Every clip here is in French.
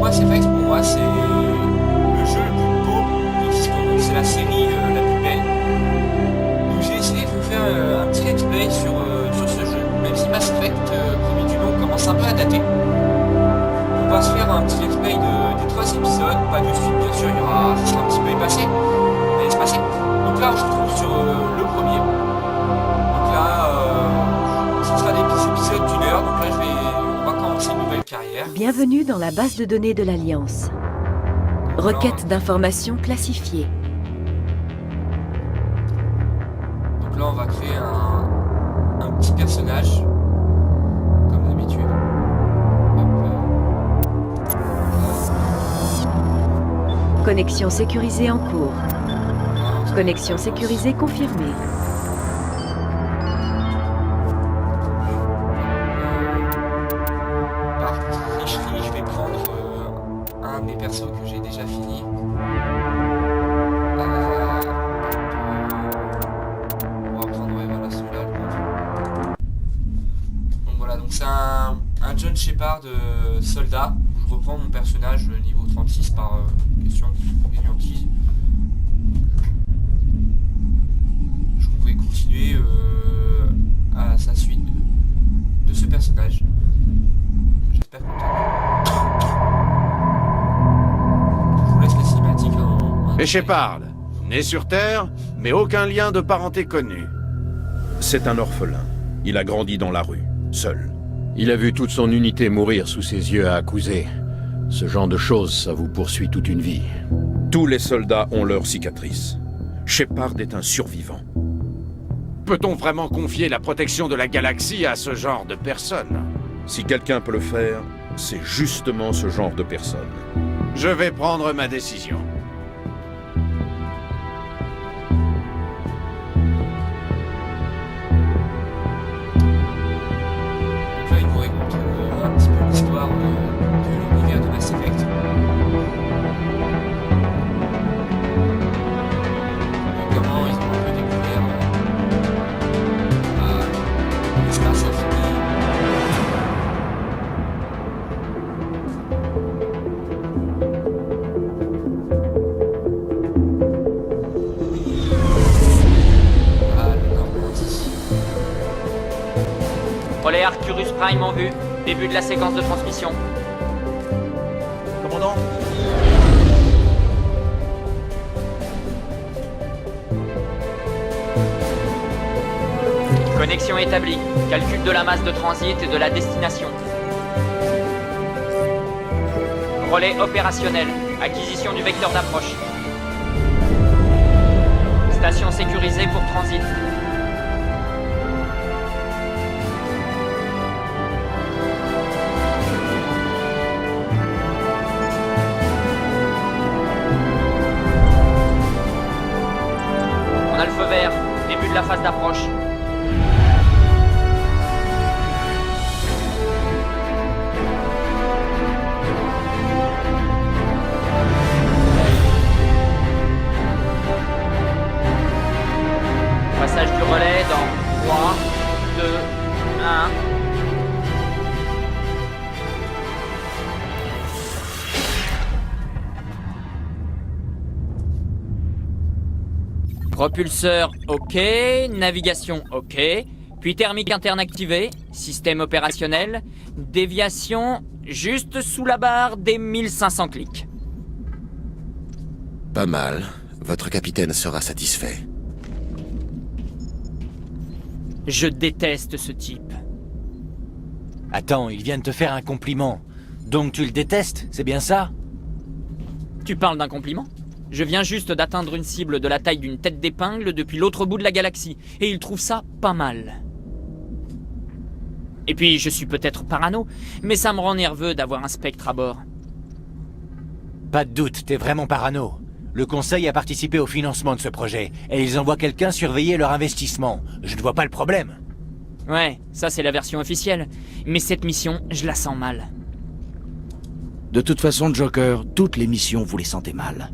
Mass Effect, pour moi, c'est le jeu le plus beau qui existe au monde. C'est la série la plus belle. Donc j'ai essayé de vous faire un petit let's play sur ce jeu. Même si Mass Effect, premier du nom, commence un peu à dater. On va se faire un petit let's play de 3 épisodes. Pas de suite, bien sûr, ça sera un petit peu espacé. Donc là, on se retrouve sur le premier. Donc là, ce sera des petits épisodes d'une heure. Donc là, on va commencer une nouvelle carrière. Bienvenue dans la base de données de l'Alliance. Requête d'informations classifiée. Donc là, on va créer un petit personnage, comme d'habitude. Connexion sécurisée en cours. Connexion sécurisée confirmée. Par tricherie, je vais prendre un des persos que j'ai déjà fini. On va prendre, ouais, voilà, celui-là. Donc voilà, donc c'est un John Shepard soldat. Je reprends mon personnage niveau 36 par question de fainéantise. Je pouvais continuer à sa suite de ce personnage. J'espère que je vous laisse la cinématique. Et Shepard, né sur Terre, mais aucun lien de parenté connu. C'est un orphelin. Il a grandi dans la rue, seul. Il a vu toute son unité mourir sous ses yeux à accuser. Ce genre de choses, ça vous poursuit toute une vie. Tous les soldats ont leurs cicatrices. Shepard est un survivant. Peut-on vraiment confier la protection de la galaxie à ce genre de personnes? Si quelqu'un peut le faire, c'est justement ce genre de personne. Je vais prendre ma décision. Là, il vous raconte un petit peu l'histoire de l'univers de Mass Effect. Comment ils ont un peu découvert l'espace infini. Le Normandie. Relais Arcturus Prime en vue. Début de la séquence de transmission. Commandant. Connexion établie. Calcul de la masse de transit et de la destination. Relais opérationnel. Acquisition du vecteur d'approche. Station sécurisée pour transit. On a le feu vert. Début de la phase d'approche. Passage du relais dans 3, 2, 1. Propulseur OK, navigation OK, puis thermique interne activée, système opérationnel, déviation juste sous la barre des 1500 clics. Pas mal. Votre capitaine sera satisfait. Je déteste ce type. Attends, il vient de te faire un compliment. Donc tu le détestes, c'est bien ça? Tu parles d'un compliment? Je viens juste d'atteindre une cible de la taille d'une tête d'épingle depuis l'autre bout de la galaxie, et il trouve ça pas mal. Et puis, je suis peut-être parano, mais ça me rend nerveux d'avoir un spectre à bord. Pas de doute, t'es vraiment parano. Le Conseil a participé au financement de ce projet, et ils envoient quelqu'un surveiller leur investissement. Je ne vois pas le problème. Ouais, ça c'est la version officielle. Mais cette mission, je la sens mal. De toute façon, Joker, toutes les missions, vous les sentez mal.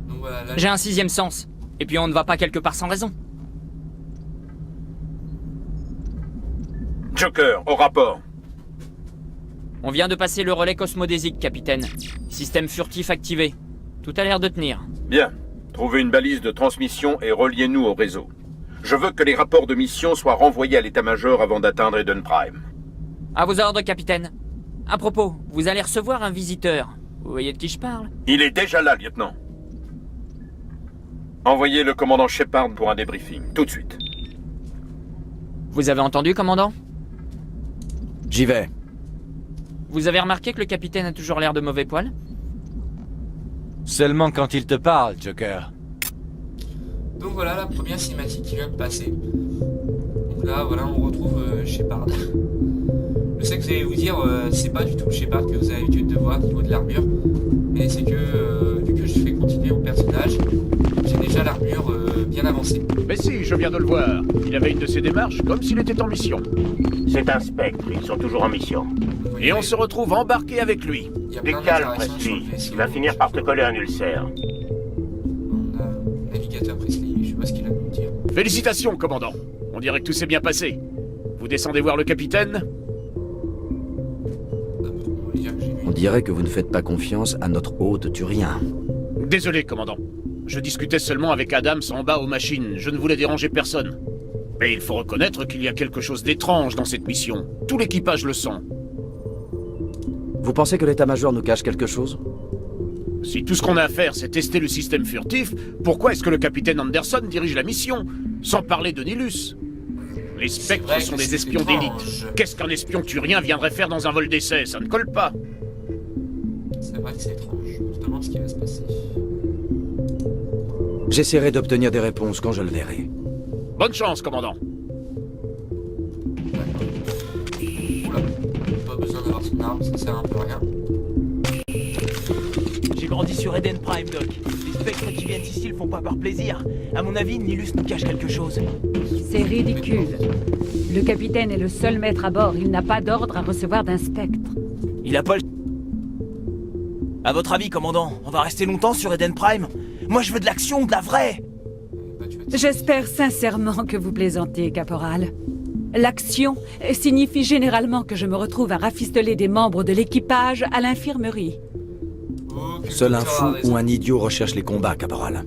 Donc voilà, là, J'ai un sixième sens. Et puis on ne va pas quelque part sans raison. Joker, au rapport. On vient de passer le relais cosmodésique, capitaine. Système furtif activé. Tout a l'air de tenir. Bien. Trouvez une balise de transmission et reliez-nous au réseau. Je veux que les rapports de mission soient renvoyés à l'état-major avant d'atteindre Eden Prime. À vos ordres, capitaine. À propos, vous allez recevoir un visiteur. Vous voyez de qui je parle? Il est déjà là, lieutenant. Envoyez le commandant Shepard pour un débriefing, tout de suite. Vous avez entendu, commandant? J'y vais. Vous avez remarqué que le capitaine a toujours l'air de mauvais poil? Seulement quand il te parle, Joker. Donc voilà la première cinématique qui vient de passer. Donc là, voilà, on retrouve Shepard. Je sais que vous allez vous dire, c'est pas du tout Shepard que vous avez l'habitude de voir au niveau de l'armure. Mais c'est que, vu que je fais continuer mon personnage, j'ai déjà l'armure bien avancée. Mais si, je viens de le voir. Il avait une de ses démarches comme s'il était en mission. C'est un spectre, ils sont toujours en mission. Et on se retrouve embarqué avec lui. Il y a Du plein calme, d'interactions sur le Presley. vaisseau. Il va finir par te coller un ulcère. On a navigateur Presley, je sais pas ce qu'il a à nous dire. Félicitations, commandant. On dirait que tout s'est bien passé. Vous descendez voir le capitaine? On va dire que j'ai vu On dirait que vous ne faites pas confiance à notre hôte turien. Désolé, commandant. Je discutais seulement avec Adams en bas aux machines. Je ne voulais déranger personne. Mais il faut reconnaître qu'il y a quelque chose d'étrange dans cette mission. Tout l'équipage le sent. Vous pensez que l'état-major nous cache quelque chose? Si tout ce qu'on a à faire, c'est tester le système furtif, pourquoi est-ce que le capitaine Anderson dirige la mission? Sans parler de Nilus. Les spectres vrai sont que des c'est espions étrange. d'élite. Qu'est-ce qu'un espion turien viendrait faire dans un vol d'essai? Ça ne colle pas. C'est vrai que c'est étrange. On se demande ce qui va se passer. J'essaierai d'obtenir des réponses quand je le verrai. Bonne chance, commandant. Oula, pas besoin d'avoir son arme, ça sert un peu à rien. J'ai grandi sur Eden Prime, Doc. Les spectres qui viennent ici le font pas par plaisir. À mon avis, Nilus nous cache quelque chose. C'est ridicule. Le capitaine est le seul maître à bord. Il n'a pas d'ordre à recevoir d'un spectre. Il a pas le... À votre avis, commandant, on va rester longtemps sur Eden Prime? Moi, je veux de l'action, de la vraie. Bah, tu vas J'espère sincèrement que vous plaisantez, caporal. L'action signifie généralement que je me retrouve à rafistoler des membres de l'équipage à l'infirmerie. Seul un fou ou un idiot recherche les combats, caporal.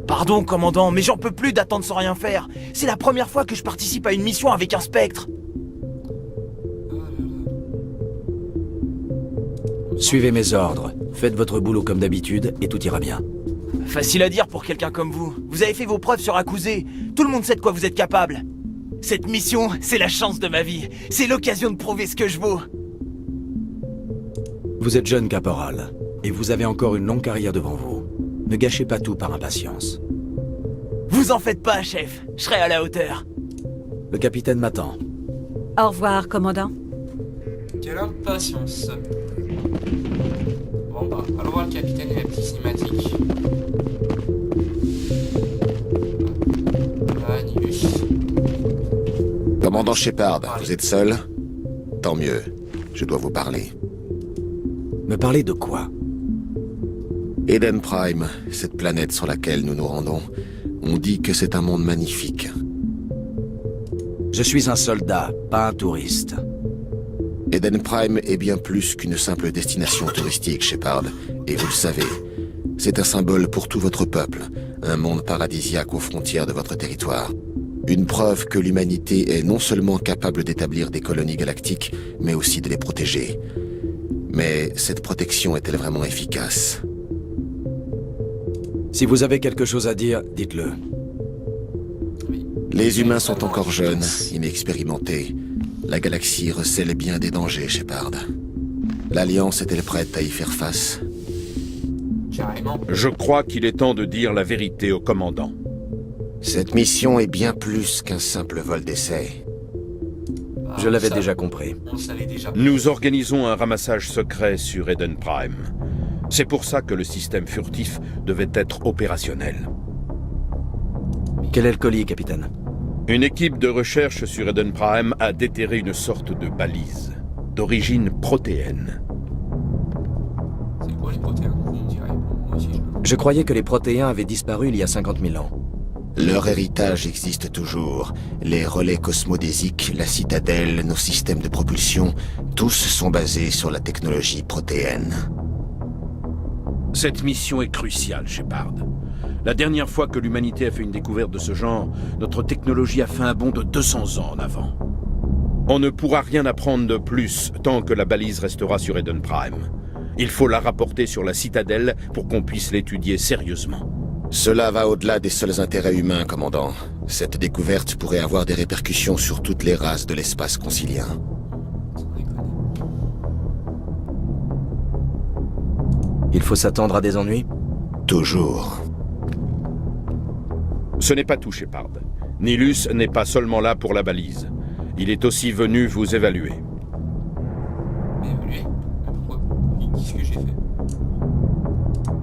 Pardon, commandant, mais j'en peux plus d'attendre sans rien faire. C'est la première fois que je participe à une mission avec un spectre. Suivez mes ordres. Faites votre boulot comme d'habitude et tout ira bien. Facile à dire pour quelqu'un comme vous. Vous avez fait vos preuves sur Akuzé. Tout le monde sait de quoi vous êtes capable. Cette mission, c'est la chance de ma vie. C'est l'occasion de prouver ce que je vaux. Vous êtes jeune, caporal, et vous avez encore une longue carrière devant vous. Ne gâchez pas tout par impatience. Vous en faites pas, chef. Je serai à la hauteur. Le capitaine m'attend. Au revoir, commandant. Quelle impatience. Bon bah, allons voir le capitaine et la petite cinématique. Ah, Nilus. Commandant Shepard, vous êtes seul? Tant mieux. Je dois vous parler. Me parler de quoi? Eden Prime, cette planète sur laquelle nous nous rendons, on dit que c'est un monde magnifique. Je suis un soldat, pas un touriste. Eden Prime est bien plus qu'une simple destination touristique, Shepard, et vous le savez. C'est un symbole pour tout votre peuple, un monde paradisiaque aux frontières de votre territoire. Une preuve que l'humanité est non seulement capable d'établir des colonies galactiques, mais aussi de les protéger. Mais cette protection est-elle vraiment efficace? Si vous avez quelque chose à dire, dites-le. Les humains sont encore jeunes, inexpérimentés. La galaxie recèle bien des dangers, Shepard. L'Alliance est-elle prête à y faire face? Carrément. Je crois qu'il est temps de dire la vérité au commandant. Cette mission est bien plus qu'un simple vol d'essai. Ah, Je l'avais ça, déjà compris. On le savait déjà. Nous organisons un ramassage secret sur Eden Prime. C'est pour ça que le système furtif devait être opérationnel. Quel est le colis, capitaine? Une équipe de recherche sur Eden Prime a déterré une sorte de balise, d'origine protéenne. C'est quoi les protéines, on dirait? Moi aussi, Je croyais que les protéins avaient disparu il y a 50 000 ans. Leur héritage existe toujours. Les relais cosmodésiques, la citadelle, nos systèmes de propulsion, tous sont basés sur la technologie protéenne. Cette mission est cruciale, Shepard. La dernière fois que l'humanité a fait une découverte de ce genre, notre technologie a fait un bond de 200 ans en avant. On ne pourra rien apprendre de plus tant que la balise restera sur Eden Prime. Il faut la rapporter sur la citadelle pour qu'on puisse l'étudier sérieusement. Cela va au-delà des seuls intérêts humains, commandant. Cette découverte pourrait avoir des répercussions sur toutes les races de l'espace concilien. Il faut s'attendre à des ennuis? Toujours. Ce n'est pas tout, Shepard. Nilus n'est pas seulement là pour la balise. Il est aussi venu vous évaluer. Évaluer? Pourquoi? Qu'est-ce que j'ai fait?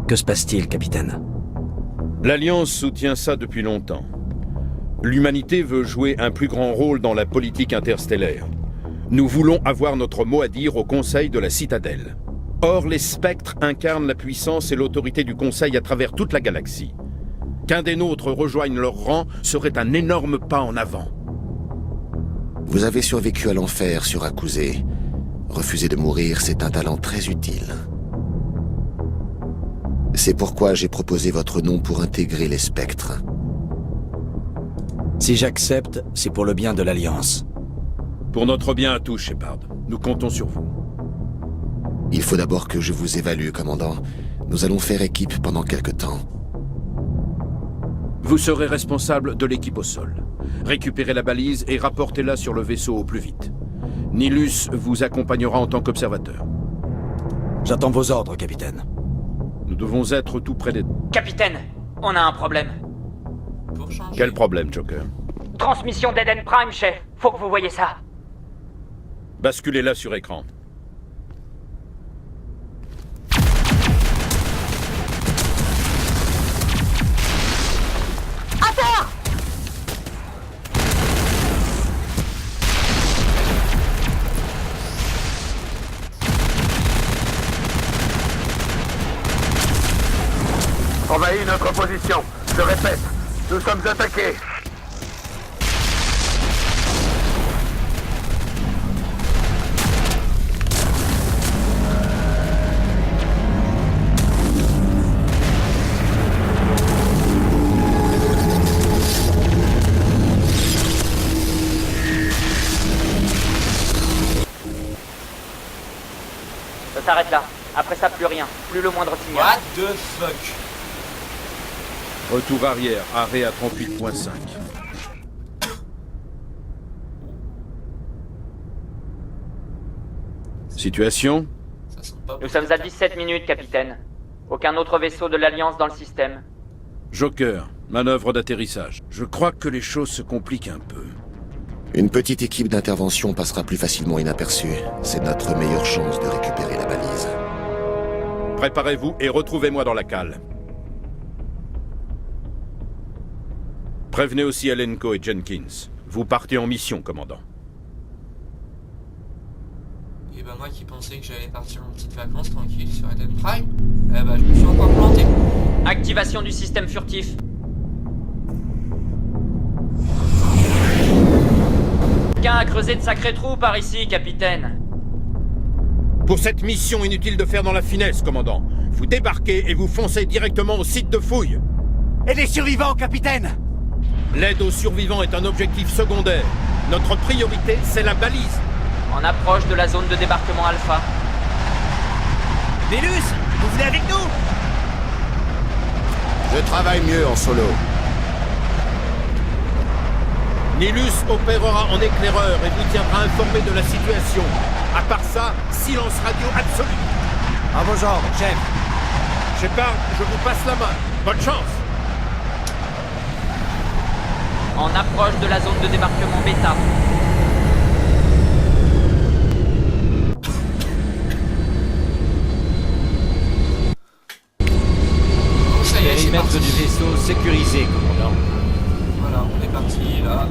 Que se passe-t-il, capitaine? L'Alliance soutient ça depuis longtemps. L'humanité veut jouer un plus grand rôle dans la politique interstellaire. Nous voulons avoir notre mot à dire au Conseil de la Citadelle. Or, les spectres incarnent la puissance et l'autorité du Conseil à travers toute la galaxie. Qu'un des nôtres rejoigne leur rang serait un énorme pas en avant. Vous avez survécu à l'enfer sur Akuzé. Refuser de mourir, c'est un talent très utile. C'est pourquoi j'ai proposé votre nom pour intégrer les spectres. Si j'accepte, c'est pour le bien de l'Alliance. Pour notre bien à tous, Shepard. Nous comptons sur vous. Il faut d'abord que je vous évalue, commandant. Nous allons faire équipe pendant quelque temps. Vous serez responsable de l'équipe au sol. Récupérez la balise et rapportez-la sur le vaisseau au plus vite. Nilus vous accompagnera en tant qu'observateur. J'attends vos ordres, capitaine. Nous devons être tout près des... Capitaine, on a un problème. Pour changer. Quel problème, Joker? Transmission d'Eden Prime, chef. Faut que vous voyez ça. Basculez-la sur écran. Envahis notre position. Je répète, nous sommes attaqués. Ça s'arrête là. Après ça, plus rien. Plus le moindre signal. What the fuck? Retour arrière, arrêt à 38.5. Situation? Ça sent pas Nous sommes à 17 minutes, capitaine. Aucun autre vaisseau de l'Alliance dans le système. Joker, manœuvre d'atterrissage. Je crois que les choses se compliquent un peu. Une petite équipe d'intervention passera plus facilement inaperçue. C'est notre meilleure chance de récupérer la balise. Préparez-vous et retrouvez-moi dans la cale. Prévenez aussi Alenko et Jenkins. Vous partez en mission, commandant. Et bah moi qui pensais que j'allais partir en petite vacances tranquille sur Eden Prime, eh bah je me suis encore planté. Activation du système furtif. Quelqu'un a creusé de sacrés trous par ici, capitaine. Pour cette mission, inutile de faire dans la finesse, commandant. Vous débarquez et vous foncez directement au site de fouille. Et les survivants, capitaine! L'aide aux survivants est un objectif secondaire. Notre priorité, c'est la balise. On approche de la zone de débarquement Alpha. Nilus, vous venez avec nous? Je travaille mieux en solo. Nilus opérera en éclaireur et vous tiendra informé de la situation. À part ça, silence radio absolu. À vos ordres, chef. Shepard, je vous passe la main. Bonne chance. On approche de la zone de débarquement Bêta. Bon ça y est, c'est Périmètre parti. du vaisseau sécurisé, commandant. Voilà, on est parti là.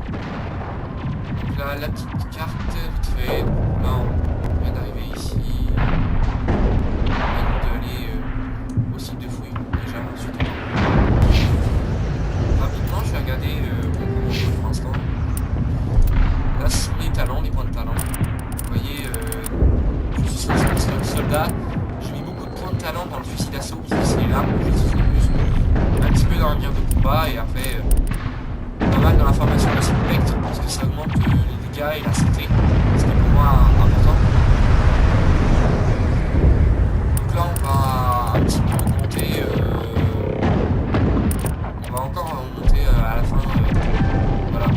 Donc là, la petite carte, vite fait. Là, on vient d'arriver ici. On vient d'aller au site de fouille déjà. Ensuite, rapidement, je vais regarder là, j'ai mis beaucoup de points de talent dans le fusil d'assaut, parce que c'est l'arme que j'utilise le plus. Un petit peu dans la mire de combat, et après, pas mal dans la formation de spectre, parce que ça augmente les dégâts et la santé, ce qui est pour moi important. Donc là, on va un petit peu augmenter, on va encore monter à la fin, voilà,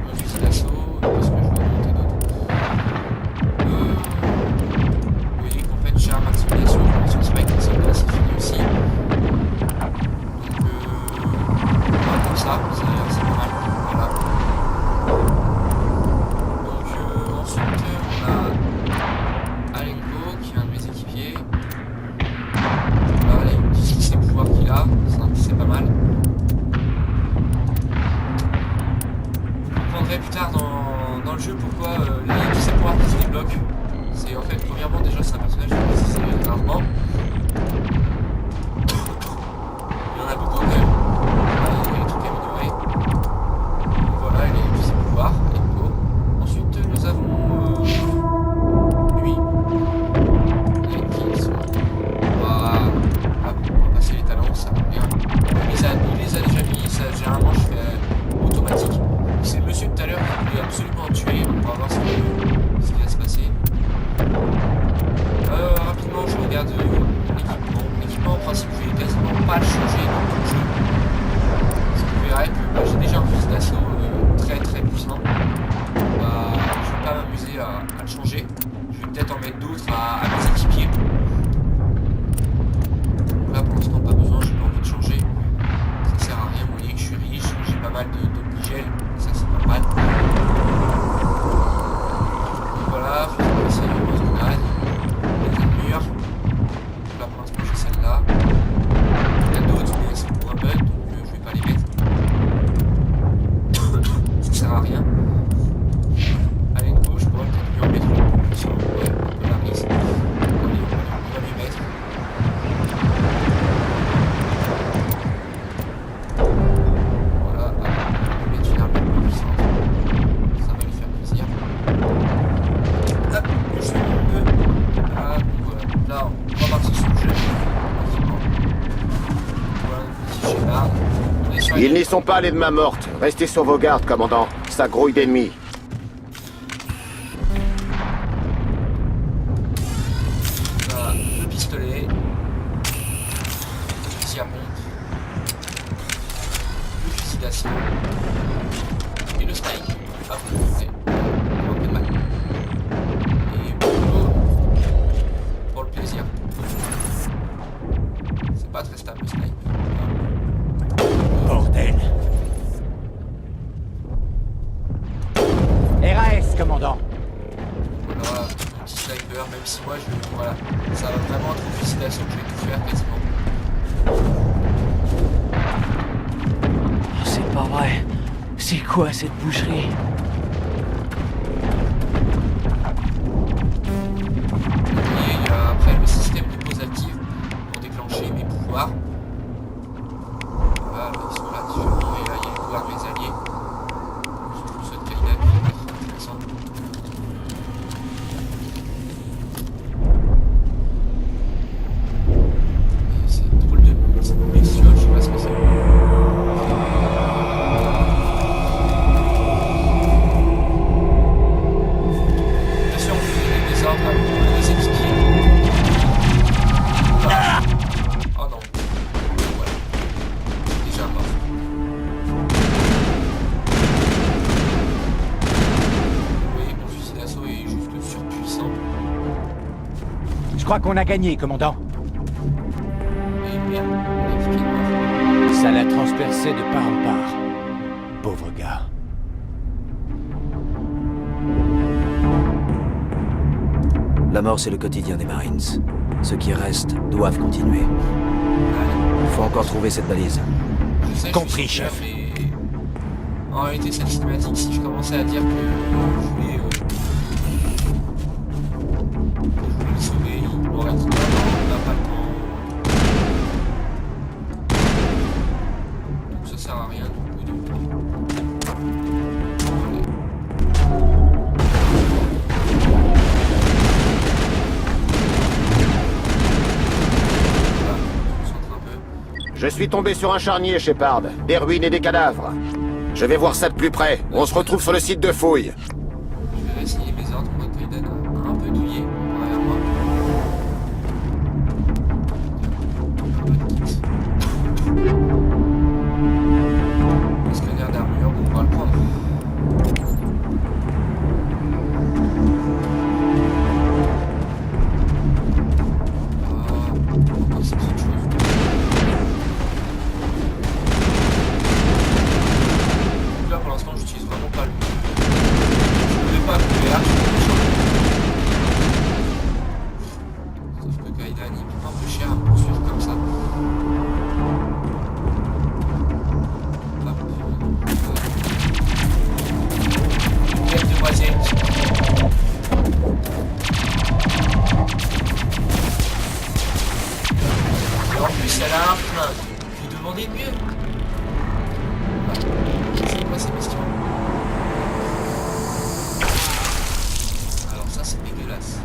mon fusil d'assaut, parce que je vais augmenter d'autres. Vous voyez qu'en fait, j'ai un maximum de formation spectre, c'est fini aussi. Donc, voilà, comme ça, c'est pas mal, voilà. Donc ensuite on a Alenko qui est un de mes équipiers. Voilà, il utilise ses pouvoirs qu'il a, c'est pas mal. Vous comprendrez plus tard dans le jeu pourquoi tous ces pouvoirs qui se débloquent. C'est en fait, premièrement déjà c'est un personnage qui utilise rarement. Il y en a beaucoup quand même. Il y a des trucs améliorés. Donc voilà, il a tous ses pouvoirs. Ensuite, nous avons lui, qui sont... on va passer les talents, ça va bien. Il les a déjà mis, ça généralement je fais automatique. C'est le monsieur tout à l'heure qui voulait absolument tuer, on va voir ce qui va se passer. Rapidement, je regarde l'équipement. L'équipement, en principe, je vais quasiment pas le changer dans tout le jeu. Parce que vous verrez que j'ai déjà un fusil d'assaut très très puissant. Je vais pas m'amuser à le changer. Je vais peut-être en mettre d'autres à mes équipiers. Là pour l'instant pas besoin, j'ai pas envie de changer. Ça sert à rien, vous voyez que je suis riche, j'ai pas mal d'obligels, ça c'est pas mal. Donc voilà, je vais passer les grenades, les armures. Là pour l'instant j'ai celle-là. Il y en a d'autres mais c'est pour un bug donc je vais pas les mettre. Ça sert à rien. Je pourrais peut-être lui en mettre une plus sur la mise. Allez, on va lui mettre. Voilà, on va lui mettre une arme plus puissante. Ça va lui faire plaisir. Hop, je fais mon 2. Voilà, là, on va partir sur le jeu. Voilà, un petit schéma. Ils n'y sont pas les de main morte. Restez sur vos gardes, commandant. Ça grouille d'ennemis. Le pistolet, le fusil à pompe, le fusil d'assaut et le snipe. Hop, on va mal. Et pour le plaisir. C'est pas très stable le snipe. Bordel. RAS, commandant. Voilà, un petit sniper, même si moi voilà, ça va vraiment être un fusil d'assaut que je vais tout faire quasiment. Oh, c'est pas vrai. C'est quoi cette boucherie? Vous voyez, il y a après le système de pause active pour déclencher mes pouvoirs. Voilà, ils sont là différents et là il y a les pouvoirs de mes alliés. Surtout ceux de Kaidak qui vont être intéressants. C'est drôle de bestiole, je sais pas ce que c'est. Bien sûr, on fait des ordres à des équipiers. Ah oh non. Voilà. C'est déjà mort. Vous voyez, mon fusil d'assaut est juste surpuissant. Je crois qu'on a gagné, commandant. Et merde, mon équipier est mort. Ça l'a transpercé de part en part. Pauvre gars. La mort, c'est le quotidien des Marines. Ceux qui restent doivent continuer. Il faut encore trouver cette balise. Je sais, Compris, je suis chef. mais en réalité, cette cinématique, si je commençais à dire que je voulais le sauver, il m'aurait dit non, on n'a pas le temps. Donc ça sert à rien, du coup, Je suis tombé sur un charnier, Shepard. Des ruines et des cadavres. Je vais voir ça de plus près. On se retrouve sur le site de fouille. Je vais résigner mes ordres. On voit que Kaidan a un peu douillé derrière moi. Le scanner d'armure, bon, on va le prendre. Ah, c'est petite chose. Là pour l'instant j'utilise vraiment pas le. Je ne vais pas couper là, sauf que Kaidan il prend un peu cher à me poursuivre comme ça. Hop. Une quête de voisin. Et en plus elle a un flingue. Je lui demandais mieux. C'est quoi ces questions? Alors ça c'est dégueulasse.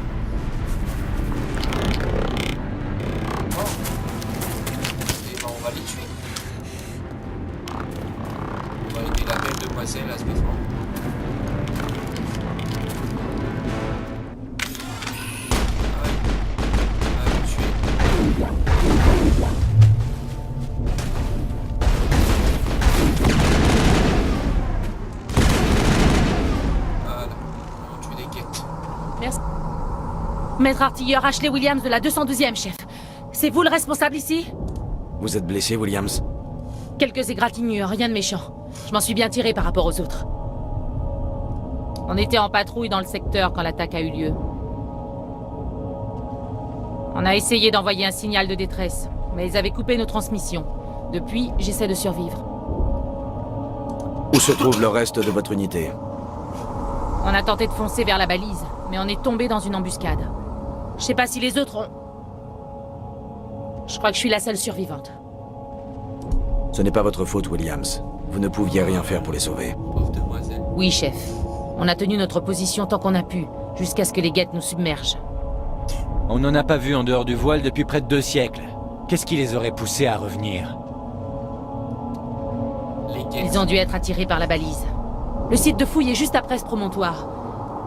Bon. Et ben on va les tuer. On va aider la belle demoiselle à se défendre. Ouais. On va le tuer. Voilà. On tue des guettes. Merci. Maître artilleur Ashley Williams de la 212e, chef. C'est vous le responsable ici? Vous êtes blessé, Williams? Quelques égratignures, rien de méchant. Je m'en suis bien tiré par rapport aux autres. On était en patrouille dans le secteur quand l'attaque a eu lieu. On a essayé d'envoyer un signal de détresse, mais ils avaient coupé nos transmissions. Depuis, j'essaie de survivre. Où se trouve le reste de votre unité? On a tenté de foncer vers la balise, mais on est tombé dans une embuscade. Je sais pas si les autres ont... Je crois que je suis la seule survivante. Ce n'est pas votre faute, Williams. Vous ne pouviez rien faire pour les sauver. Pauvre demoiselle. Oui, chef. On a tenu notre position tant qu'on a pu, jusqu'à ce que les guettes nous submergent. On n'en a pas vu en dehors du voile depuis près de 2 siècles. Qu'est-ce qui les aurait poussés à revenir? Les guettes. Ils ont dû être attirés par la balise. Le site de fouille est juste après ce promontoire.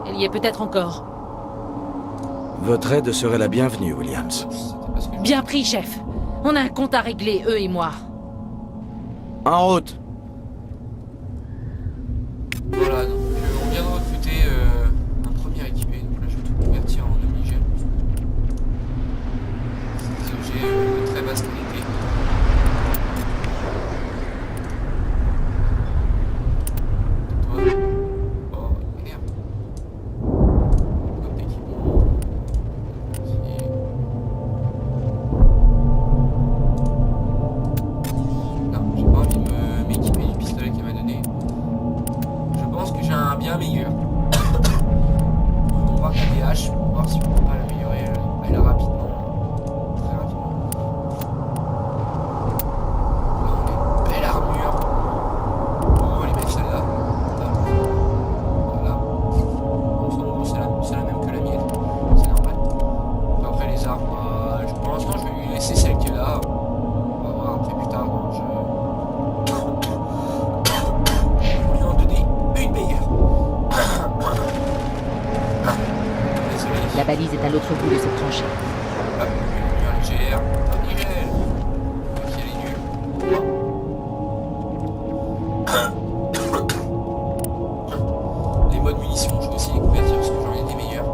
Elle y est peut-être encore. Votre aide serait la bienvenue, Williams. C'était parce que je- Bien pris, chef. On a un compte à régler, eux et moi. En route! Voilà, donc on vient de recruter un premier équipé. Donc là je vais tout convertir en omnigène. Ces objets de très basse qualité. Toi. Oh merde. Code d'équipement. Non, j'ai pas envie de m'équiper du pistolet qu'elle m'a donné. Je pense que j'ai un bien meilleur. On va voir KDH pour voir si on peut pas l'améliorer rapidement. Très rapidement. Là on est belle armure. On va les mettre celle-là. Voilà. Bon, c'est la même que la mienne. C'est normal. Après les armes, pour l'instant je vais lui laisser celle qui est là. On va voir après plus tard dans le jeu. Lui en donner une meilleure. Désolé. La balise est à l'autre bout de cette tranchée. Hop, une lumière légère. Un nigel. Ok, elle est nulle. Les modes munitions, je vais aussi les convertir parce que j'en ai des meilleurs.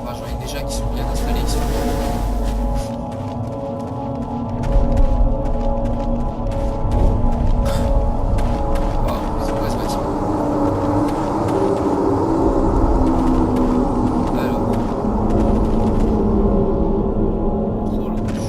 Enfin, j'en ai déjà qui sont bien installés ici. Wow, c'est quoi ce bâtiment? Alors. Contrôle rouge.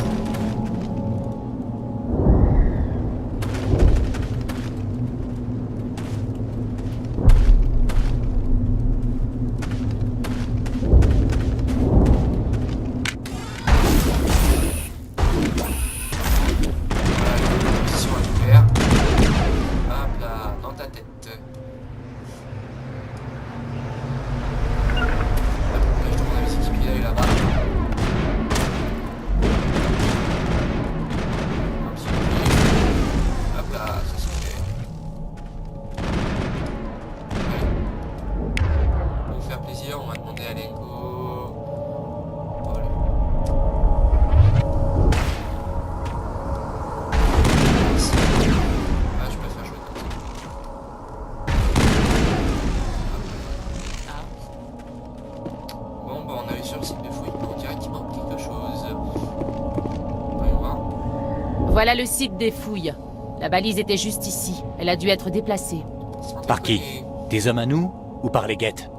Voilà le site des fouilles. La balise était juste ici. Elle a dû être déplacée. Par qui? Des hommes à nous ou par les guettes?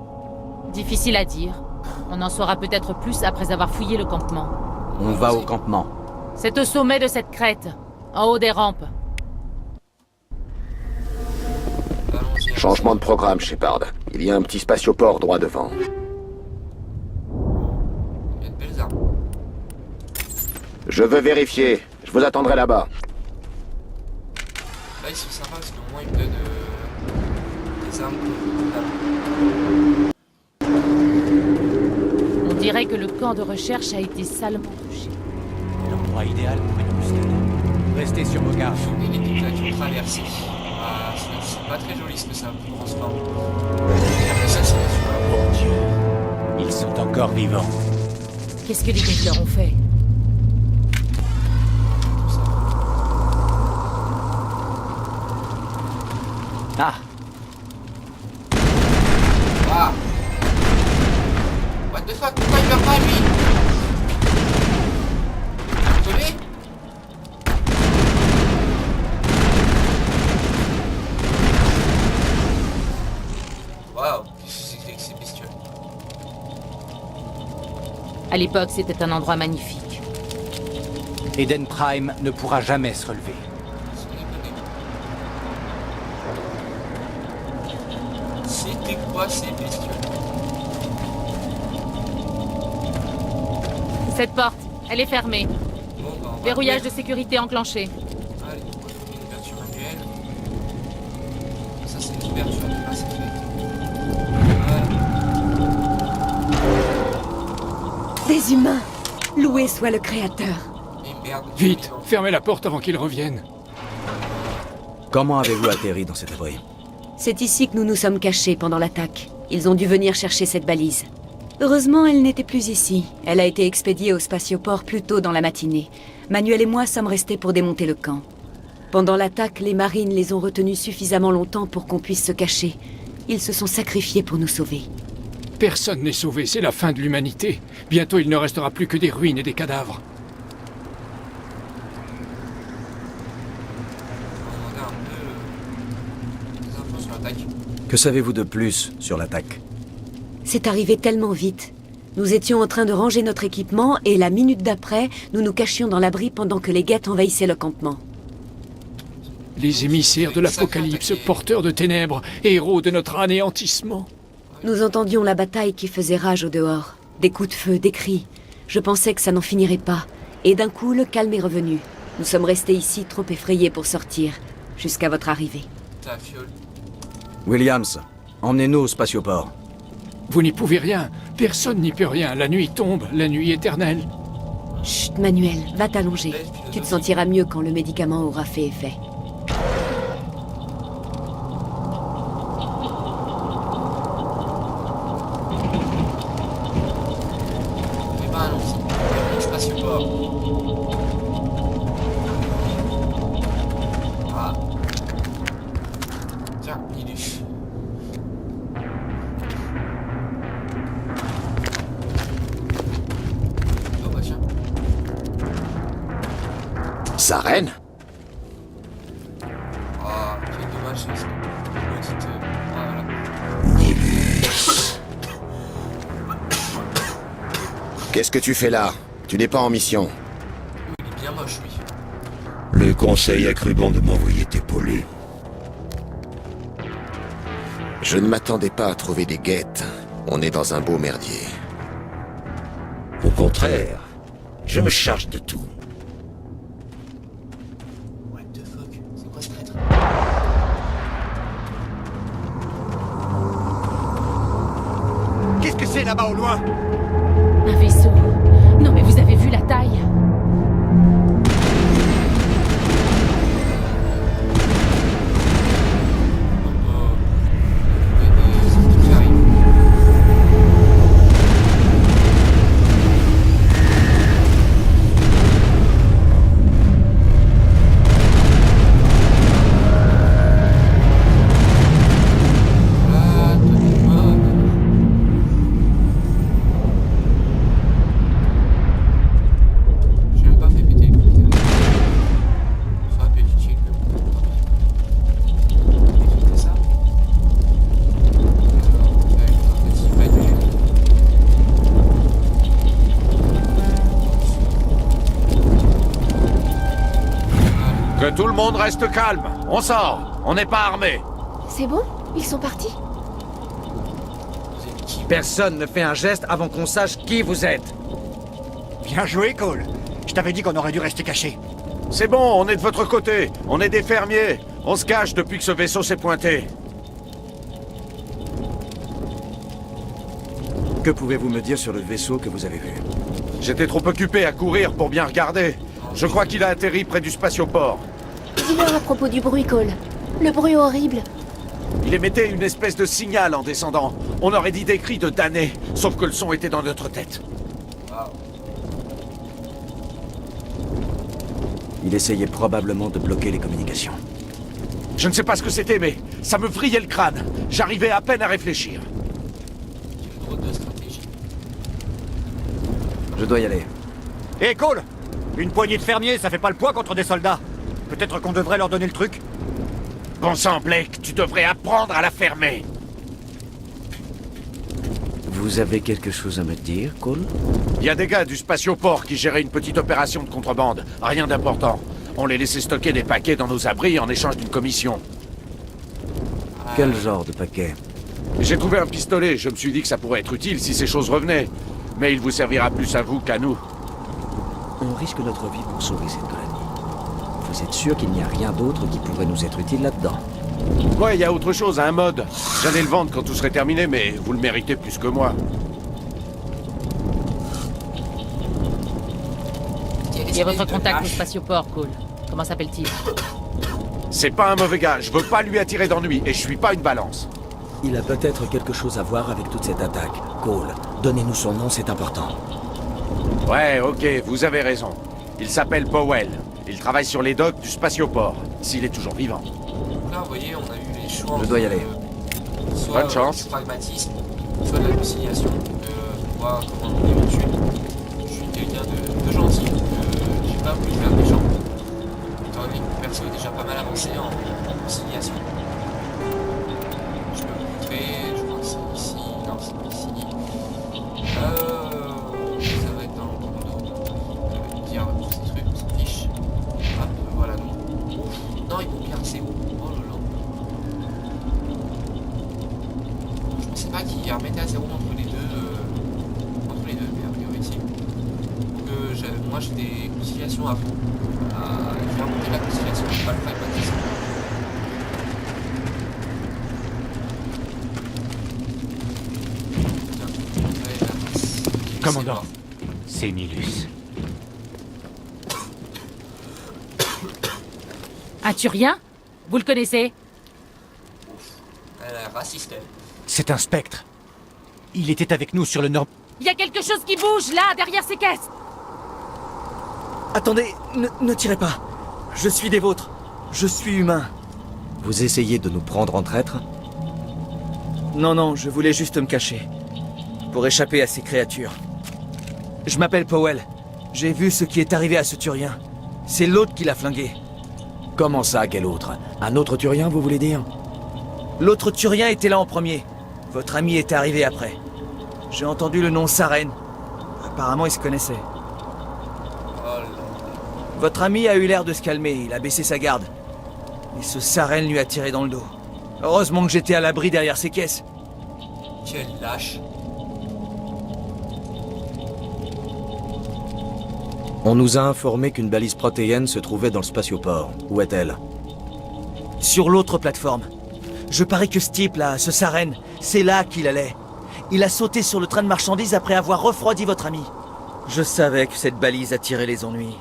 Difficile à dire. On en saura peut-être plus après avoir fouillé le campement. On va au campement. C'est au sommet de cette crête, en haut des rampes. Allons-y. Changement de programme, Shepard. Il y a un petit spatioport droit devant. Il y a de belles armes. Je veux vérifier. Je vous attendrai là-bas. Là, ils sont sympas parce qu'au moins ils me donnent des armes. On dirait que le camp de recherche a été salement touché. L'endroit idéal pour une embuscade. Restez sur vos gardes. Et les pics qui ont traversé. Ah, c'est pas très joli ce que ça me transforme. Et après ça, c'est Mon Dieu. Ils sont encore vivants. Qu'est-ce que les guettes leur ont fait? Ah, Ah! What the fuck? Pourquoi il meurt pas lui? Tombé? Waouh! Qu'est-ce que c'est que ces bestioles? À l'époque, c'était un endroit magnifique. Eden Prime ne pourra jamais se relever. C'était quoi ces bestioles? Cette porte, elle est fermée. Bon, bah, on va Verrouillage de ouvrir. sécurité enclenché. Allez, on va trouver une ouverture manuelle. Ça, c'est une ouverture de Mass Effect. Voilà. Des humains. Loué soit le Créateur. Et merde. Vite, fermez la porte avant qu'ils reviennent. comment avez-vous atterri dans cet abri? C'est ici que nous nous sommes cachés pendant l'attaque. Ils ont dû venir chercher cette balise. Heureusement, elle n'était plus ici. Elle a été expédiée au spatioport plus tôt dans la matinée. Manuel et moi sommes restés pour démonter le camp. Pendant l'attaque, les marines les ont retenus suffisamment longtemps pour qu'on puisse se cacher. Ils se sont sacrifiés pour nous sauver. Personne n'est sauvé, c'est la fin de l'humanité. Bientôt, il ne restera plus que des ruines et des cadavres. On regarde un peu des infos sur l'attaque. Que savez-vous de plus sur l'attaque? C'est arrivé tellement vite. Nous étions en train de ranger notre équipement et la minute d'après, nous nous cachions dans l'abri pendant que les guettes envahissaient le campement. Les émissaires de l'Apocalypse, porteurs de ténèbres, héros de notre anéantissement. Nous entendions la bataille qui faisait rage au dehors. Des coups de feu, des cris. Je pensais que ça n'en finirait pas. Et d'un coup, le calme est revenu. Nous sommes restés ici trop effrayés pour sortir, jusqu'à votre arrivée. Ta fiole. Williams, emmenez-nous au spatioport. Vous n'y pouvez rien. Personne n'y peut rien. La nuit tombe, la nuit éternelle. Chut, Manuel, va t'allonger. Tu te sentiras mieux quand le médicament aura fait effet. Eh ben, allons-y. Spatioport. Ah. Tiens, il est. Oh bah tiens. Saren? Ah, quel dommage, c'est ça. Petite. Ah, voilà. Qu'est-ce que tu fais là? Tu n'es pas en mission. Il est bien moche, lui. Le conseil a cru bon de m'envoyer t'épauler. Je ne m'attendais pas à trouver des guettes. On est dans un beau merdier. Au contraire, je me charge de tout. What the fuck? C'est quoi ce traître? Qu'est-ce que c'est là-bas au loin? Un vaisseau. Non mais vous avez vu la taille? Que tout le monde reste calme. On sort. On n'est pas armés. C'est bon? Ils sont partis? Personne ne fait un geste avant qu'on sache qui vous êtes. Bien joué, Cole. Je t'avais dit qu'on aurait dû rester cachés. C'est bon, on est de votre côté. On est des fermiers. On se cache depuis que ce vaisseau s'est pointé. Que pouvez-vous me dire sur le vaisseau que vous avez vu? J'étais trop occupé à courir pour bien regarder. Je crois qu'il a atterri près du spatioport. Dis-leur à propos du bruit, Cole. Le bruit horrible. Il émettait une espèce de signal en descendant. On aurait dit des cris de damnés, sauf que le son était dans notre tête. Il essayait probablement de bloquer les communications. Je ne sais pas ce que c'était, mais ça me vrillait le crâne. J'arrivais à peine à réfléchir. Je dois y aller. Hé, Cole! Une poignée de fermiers, ça fait pas le poids contre des soldats. Peut-être qu'on devrait leur donner le truc? Bon sang, Blake, tu devrais apprendre à la fermer. Vous avez quelque chose à me dire, Cole? Il y a des gars du spatioport qui géraient une petite opération de contrebande. Rien d'important. On les laissait stocker des paquets dans nos abris en échange d'une commission. Quel genre de paquet? J'ai trouvé un pistolet. Je me suis dit que ça pourrait être utile si ces choses revenaient. Mais il vous servira plus à vous qu'à nous. On risque notre vie pour sauver cette colonie. Vous êtes sûr qu'il n'y a rien d'autre qui pourrait nous être utile là-dedans? Ouais, il y a autre chose, un mode. J'allais le vendre quand tout serait terminé, mais vous le méritez plus que moi. Et votre contact au spatioport, Cole. Comment s'appelle-t-il? C'est pas un mauvais gars, je veux pas lui attirer d'ennui, et je suis pas une balance. Il a peut-être quelque chose à voir avec toute cette attaque. Cole, donnez-nous son nom, c'est important. Ouais, ok, vous avez raison. Il s'appelle Powell. Il travaille sur les docks du spatioport, s'il est toujours vivant. Là, vous voyez, on a eu les choix. Je dois y aller. Soit bonne chance. du pragmatisme, soit de la conciliation. On voit comment on est d'habitude. Je suis quelqu'un de gentil, donc j'ai pas voulu faire des gens. Étant donné que mon perso est déjà pas mal avancé en conciliation. Je peux vous montrer, je crois que c'est ici. Non, c'est pas ici. Ça va être dans le dos. Dire tous ces trucs, ces fiches. Hop, voilà donc. Ouf, non, il faut bien assez haut. Oh là là. Je pensais pas qu'il remettait à zéro entre les deux. Mais a priori si. Moi j'ai des conciliations à fond. Je vais remonter la conciliation, pas le pragmatisme. Commandant, c'est Nilus. Un Turien? Vous le connaissez? Elle est raciste, elle. C'est un spectre. Il était avec nous sur le nord... Il y a quelque chose qui bouge, là, derrière ces caisses! Attendez, ne tirez pas. Je suis des vôtres. Je suis humain. Vous essayez de nous prendre en traître? Non, je voulais juste me cacher. Pour échapper à ces créatures. Je m'appelle Powell. J'ai vu ce qui est arrivé à ce Turien. C'est l'autre qui l'a flingué. Comment ça, quel autre? Un autre Turien, vous voulez dire? L'autre Turien était là en premier. Votre ami est arrivé après. J'ai entendu le nom Saren. Apparemment, ils se connaissaient. Votre ami a eu l'air de se calmer, il a baissé sa garde. Et ce Saren lui a tiré dans le dos. Heureusement que j'étais à l'abri derrière ces caisses. Quel lâche. On nous a informé qu'une balise protéenne se trouvait dans le spatioport. Où est-elle? Sur l'autre plateforme. Je parie que ce type-là, ce Saren, c'est là qu'il allait. Il a sauté sur le train de marchandises après avoir refroidi votre ami. Je savais que cette balise attirait les ennuis.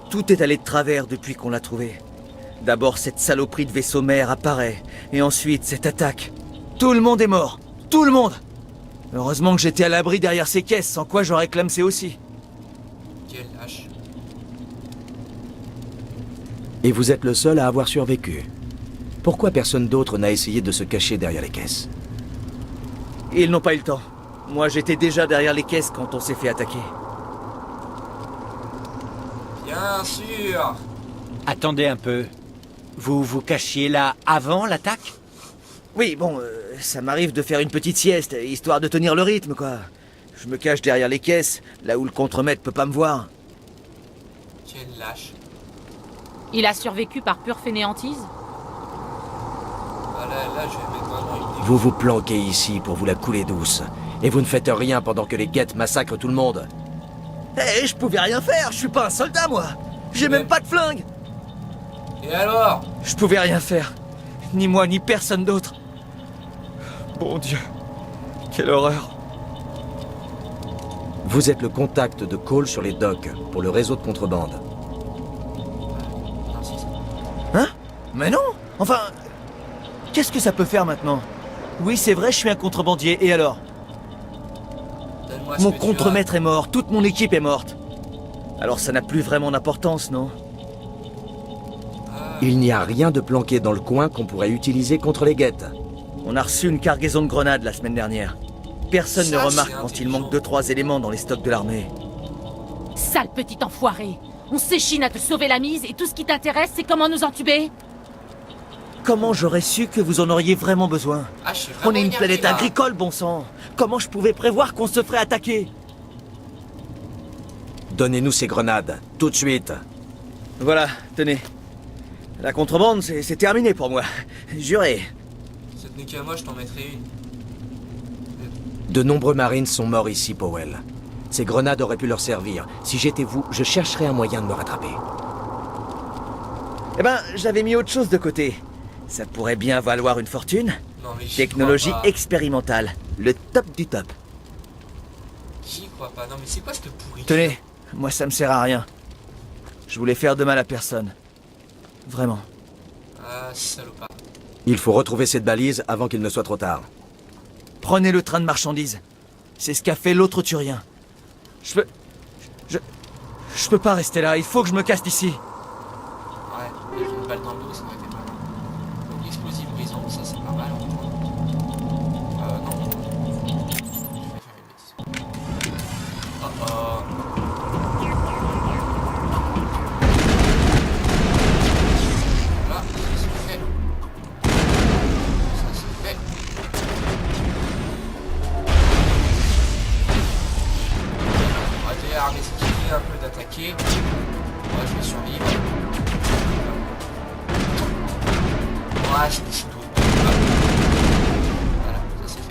Tout est allé de travers depuis qu'on l'a trouvé. D'abord, cette saloperie de vaisseau mère apparaît, et ensuite, cette attaque. Tout le monde est mort. Tout le monde. Heureusement que j'étais à l'abri derrière ces caisses, sans quoi j'aurais clamsé aussi. Quel lâche. Et vous êtes le seul à avoir survécu. Pourquoi personne d'autre n'a essayé de se cacher derrière les caisses? Ils n'ont pas eu le temps. Moi, j'étais déjà derrière les caisses quand on s'est fait attaquer. Bien sûr. Attendez un peu. Vous vous cachiez là avant l'attaque? Oui, bon, ça m'arrive de faire une petite sieste, histoire de tenir le rythme, quoi. Je me cache derrière les caisses, là où le contremaître peut pas me voir. Quel lâche. Il a survécu par pure fainéantise? Ah, là, je vais mettre vraiment une... Vous vous planquez ici pour vous la couler douce. Et vous ne faites rien pendant que les guettes massacrent tout le monde. Eh, je pouvais rien faire, je suis pas un soldat, moi. J'ai même pas de flingue. Et alors? Je pouvais rien faire. Ni moi, ni personne d'autre. Bon Dieu. Quelle horreur. Vous êtes le contact de Cole sur les docks pour le réseau de contrebande. Hein? Mais non. Enfin... Qu'est-ce que ça peut faire maintenant? Oui, c'est vrai, je suis un contrebandier, et alors? Donne-moi ce Mon que tu contremaître est mort, toute mon équipe est morte. Alors ça n'a plus vraiment d'importance, non? Il n'y a rien de planqué dans le coin qu'on pourrait utiliser contre les guettes. On a reçu une cargaison de grenades la semaine dernière. Personne Ça, ne remarque c'est quand il manque 2-3 éléments dans les stocks de l'armée. Sale petit enfoiré! On s'échine à te sauver la mise et tout ce qui t'intéresse, c'est comment nous entuber? Comment j'aurais su que vous en auriez vraiment besoin? Ah, je suis On vraiment est une énervé, planète là. agricole, bon sang. Comment je pouvais prévoir qu'on se ferait attaquer? Donnez-nous ces grenades, tout de suite. Voilà, tenez. La contrebande, c'est terminé pour moi. Juré. Ça tenait qu'à moi, je t'en mettrai une. De nombreux marines sont morts ici, Powell. Ces grenades auraient pu leur servir. Si j'étais vous, je chercherais un moyen de me rattraper. Eh ben, j'avais mis autre chose de côté. Ça pourrait bien valoir une fortune. Non, mais j'y Technologie crois pas. expérimentale. Le top du top. J'y crois pas. Non, mais c'est quoi cette pourriture? Tenez, moi ça me sert à rien. Je voulais faire de mal à personne. Vraiment. Ah, salopard. Il faut retrouver cette balise avant qu'il ne soit trop tard. Prenez le train de marchandises. C'est ce qu'a fait l'autre Turien. Je peux pas rester là, il faut que je me casse d'ici. Ouais, avec une balle dans le dos, ça aurait été pas mal. Donc, l'explosif brisant, ça c'est pas mal. Non. Je vais faire une bêtise. Oh oh. Voilà, ça c'est fait. Ça c'est fait. On va déjà esquiver un peu d'attaquer. Moi je vais survivre. Ouais, c'est des châteaux. Voilà, ça c'est fait.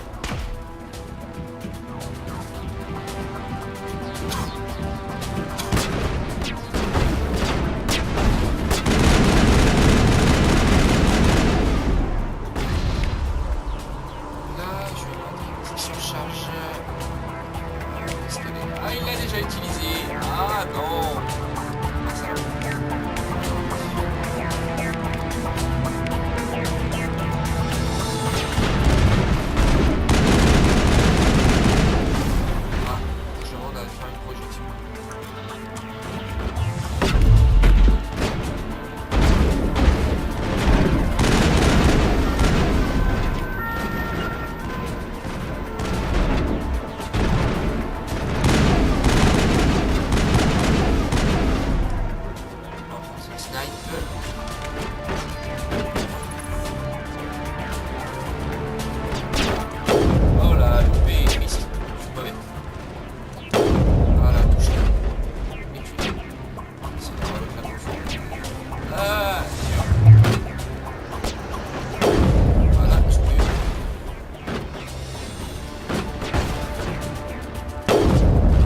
Là, je vais demander une position chargeur. Ah, il l'a déjà utilisé. Ah non. Ah, ça va. Je demande à faire une projection. C'est un sniper. Oh là, loupé, risque. Je suis mauvais. Voilà, touché. Et tué. C'est pas le faire attention. Ah, voilà, je peux.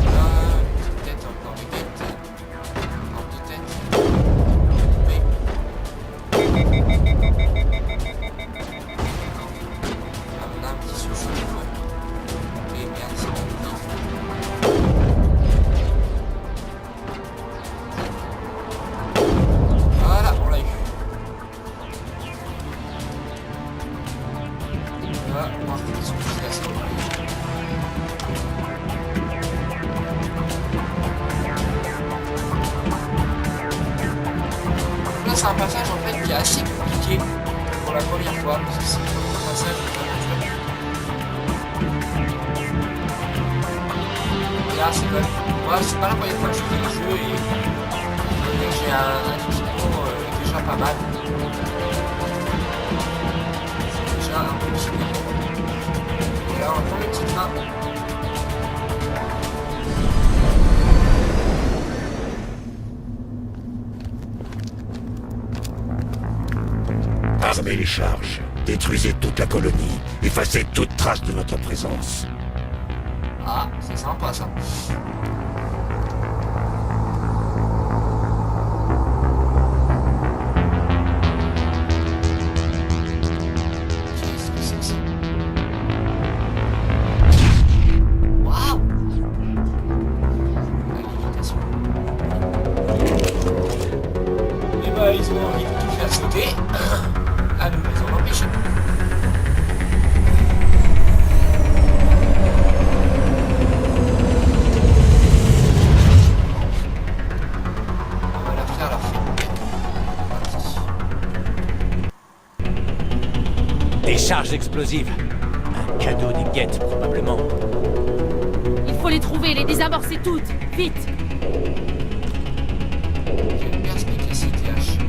Là, peut-être encore des têtes. Encore deux têtes. Mais. Ah, on a un petit souffle. Et merde, c'est bon. Voilà, on l'a eu. Là, on va refaire son petit classement. Là, c'est un passage en fait qui est assez compliqué pour la première fois. Parce que c'est un passage vraiment dur. Et là, c'est quand même. Moi, c'est pas la première fois que je fais le jeu et j'ai un équipement déjà pas mal. C'est déjà un peu petit. Et là, on prend le petit train. Fermez les charges, détruisez toute la colonie, effacez toute trace de notre présence. Ah, c'est sympa ça. Qu'est-ce que c'est que ça? Waouh! La lévitation. Et bah ils ont envie de tout faire sauter. À nous les en empêcher. Des charges explosives. Un cadeau des guettes, probablement. Il faut les trouver, les désamorcer toutes. Vite. Quelle perspicacité, H.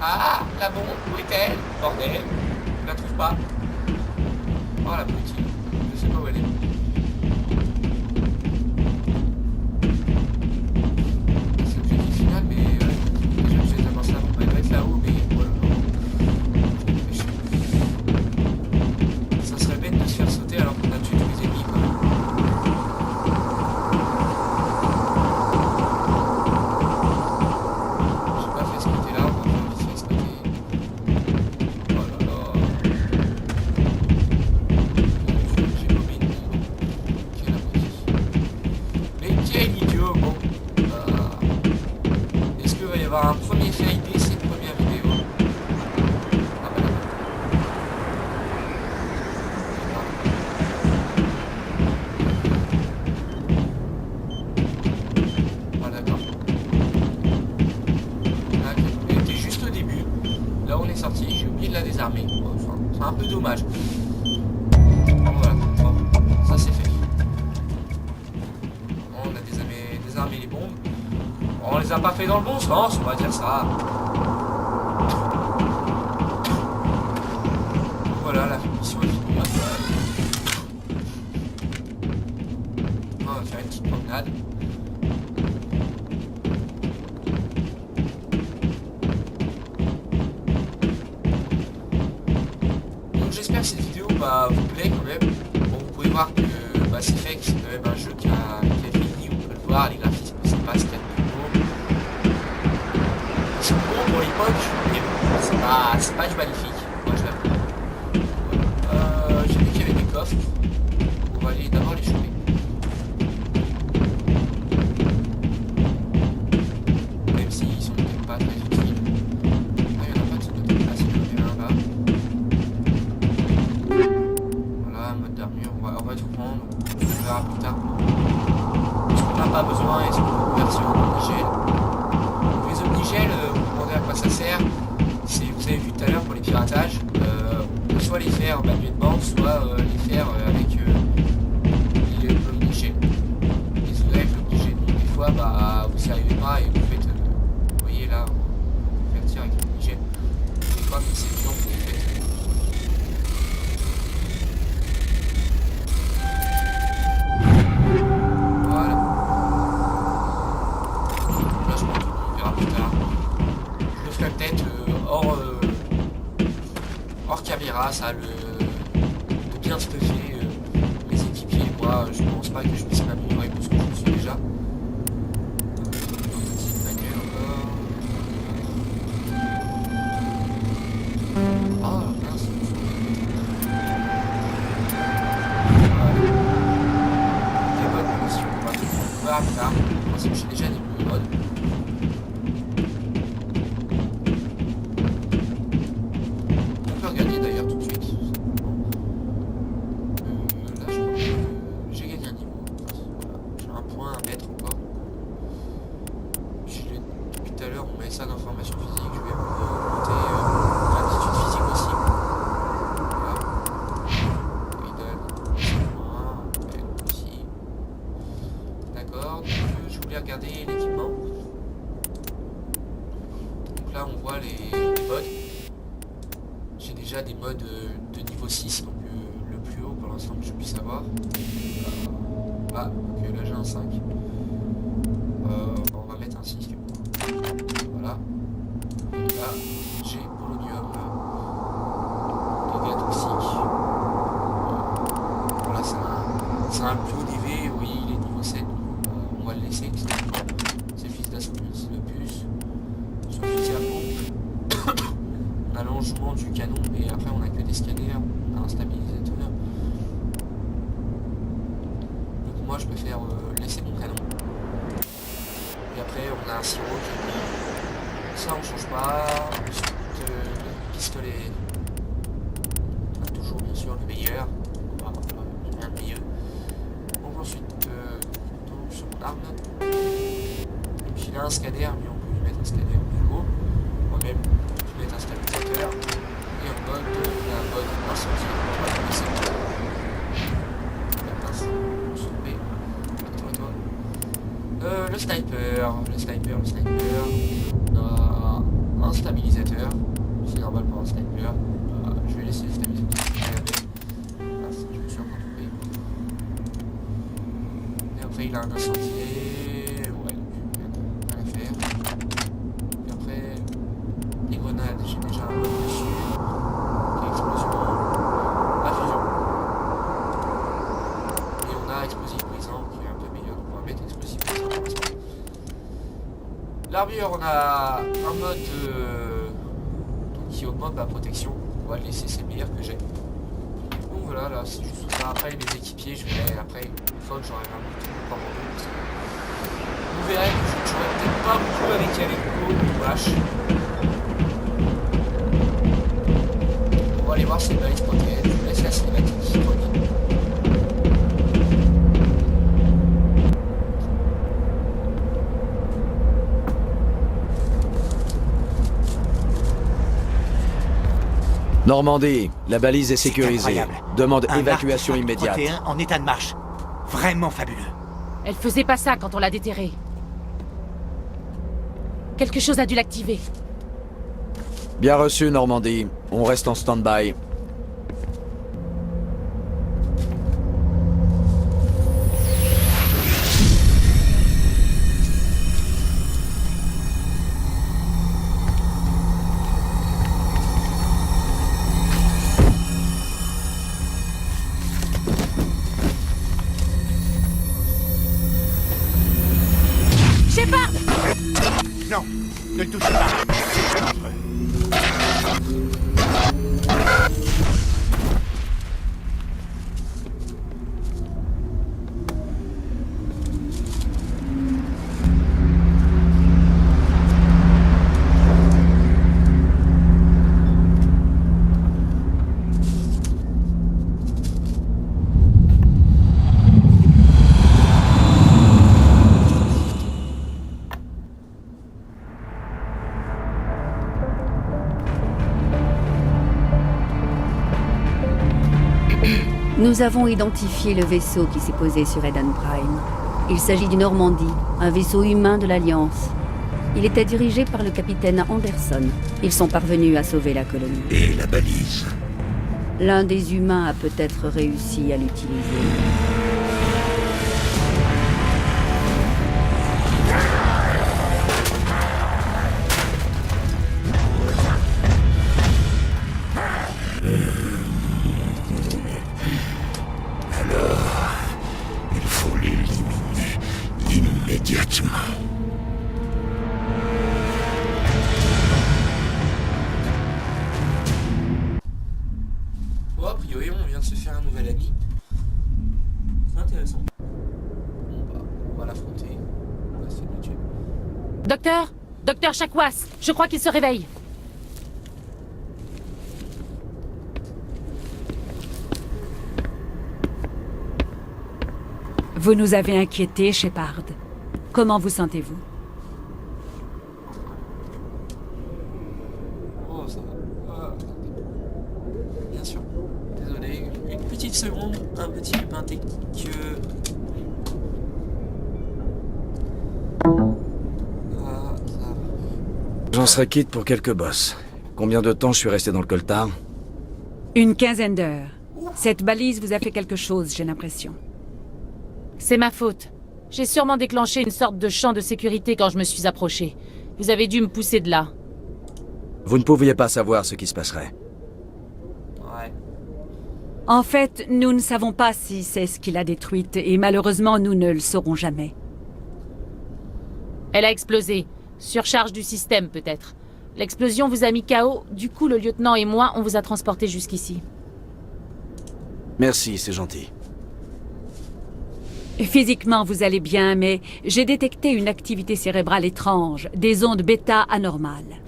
Ah, la bombe, où est-elle? Bordel, je la trouve pas. Oh la petite, je sais pas où elle est. C'est l'objectif final, mais déjà j'ai avancé la bombe, elle doit être là-haut, mais voilà. Ça serait bête de se faire sauter alors qu'on a tué tous les ennemis, quoi. Un premier fait dès cette première vidéo. Ah bah d'accord. Ah d'accord. Elle était juste au début. Là on est sorti, j'ai oublié de la désarmer. Enfin, c'est un peu dommage. Voilà, bon, ça c'est fait. On a désarmé les bombes. On les a pas fait dans le bon sens, on va dire ça. Voilà, la mission est finie. On va faire une petite promenade. Donc j'espère que cette vidéo vous plaît quand même. Bon, vous pouvez voir que Mass Effect c'est quand même un jeu qui a fini, on peut le voir, les graphismes c'est pas ce qu'il y a de nouveau. c'est bon pour l'époque, mais bon, c'est pas du magnifique. Moi je l'avoue. J'ai vu qu'il y avait des coffres. On va aller d'abord les choper. Même s'ils sont peut-être pas très utiles. Ah, il y en a pas de ce côté. Ah, c'est il y en a un là. Voilà, mode d'armure. On va tout prendre. On verra plus tard. Parce qu'on n'a pas besoin. Est-ce qu'on peut convertir en omnigel? Les omnigels, vous me demandez à quoi ça sert. Vous avez vu tout à l'heure pour les piratages. On peut soit les faire manuellement, soit les faire avec l'omnigel. Et c'est vrai que l'omnigel, des fois, bah, vous n'y arrivez pas et vous faites, vous voyez là, on peut convertir avec l'omnigel. Des fois, mais c'est bien, vous les faites. Voilà. Là, je pense qu'on verra plus tard. Je le ferai peut-être hors caméra, ça de bien stuffer mes équipiers. Moi, je pense pas que je puisse m'améliorer plus que je le suis déjà. Petite manuel encore. Oh mince. Des modes mission. On verra plus tard. Moi, j'ai déjà des modes. Regarder l'équipement. Donc là on voit les modes. J'ai déjà des modes de niveau 6, donc le plus haut pour l'instant que je puisse avoir. Ah, donc là j'ai un 5. On va mettre un 6. Voilà. Et là j'ai polonium. Dégâts toxiques. Voilà, c'est un plus haut DV, oui, il est niveau 7. On va le laisser, c'est le fils d'assaut le puce. Sur le fusil à pompe, on a l'enjouement du canon et après on a que des scanners, on a un stabilisateur. Donc moi je préfère laisser mon canon. Et après on a un sirop qui est bien. Ça on change pas. Ensuite le pistolet. On a toujours bien sûr le meilleur. Rien de mieux. Donc ensuite sur mon arme. Donc il a un scanner, mais on peut lui mettre un scanner plus haut. On va même lui mettre un stabilisateur. Et en mode, il y a un mode incendie. On va le laisser. On se tomber. Le sniper. On a un stabilisateur. C'est normal pour un sniper. Je vais laisser le stabilisateur. Je me suis encore trompé. Et après il a un incendier. Ouais, donc rien à faire. Et après, les grenades, j'ai déjà un mode dessus. Explosion. La fusion. Et on a explosif brisant qui est un peu meilleur. Donc on va mettre explosif brisant pour l'instant. L'armure, on a un mode donc, qui augmente ma protection. On va le laisser, c'est le meilleur que j'ai. Donc voilà, là c'est juste ça. Après mes équipiers, je vais après, une fois que j'aurai vraiment tout le commando. Vous verrez que je ne jouerai peut-être pas beaucoup avec Yaleco ou Wash. On va aller voir si les balises protègent. Je vous laisse la cinématique. Normandie, la balise est sécurisée. Incroyable. Demande Un évacuation Mark immédiate. 31 en état de marche. Vraiment fabuleux. Elle faisait pas ça quand on l'a déterrée. Quelque chose a dû l'activer. Bien reçu, Normandie. On reste en stand-by. Non, ne le touchez pas. Nous avons identifié le vaisseau qui s'est posé sur Eden Prime. Il s'agit du Normandie, un vaisseau humain de l'Alliance. Il était dirigé par le capitaine Anderson. Ils sont parvenus à sauver la colonie. Et la balise? L'un des humains a peut-être réussi à l'utiliser. Alors, il faut l'éliminer immédiatement. Bon, a priori, on vient de se faire un nouvel ami. C'est intéressant. Bon, bah, on va l'affronter. On va essayer de le tuer. Docteur Docteur Chakwas, je crois qu'il se réveille. Vous nous avez inquiétés, Shepard. Comment vous sentez-vous? Oh, ça va. Ah, bien sûr. Désolé, une petite seconde. Un petit pépin technique. Ah, ça va. J'en serais quitte pour quelques bosses. Combien de temps je suis resté dans le coltard? Une quinzaine d'heures. Cette balise vous a fait quelque chose, j'ai l'impression. C'est ma faute. J'ai sûrement déclenché une sorte de champ de sécurité quand je me suis approché. Vous avez dû me pousser de là. Vous ne pouviez pas savoir ce qui se passerait. Ouais. En fait, nous ne savons pas si c'est ce qui l'a détruite, et malheureusement, nous ne le saurons jamais. Elle a explosé. Surcharge du système, peut-être. L'explosion vous a mis KO, du coup le lieutenant et moi, on vous a transporté jusqu'ici. Merci, c'est gentil. Physiquement, vous allez bien, mais j'ai détecté une activité cérébrale étrange, des ondes bêta anormales.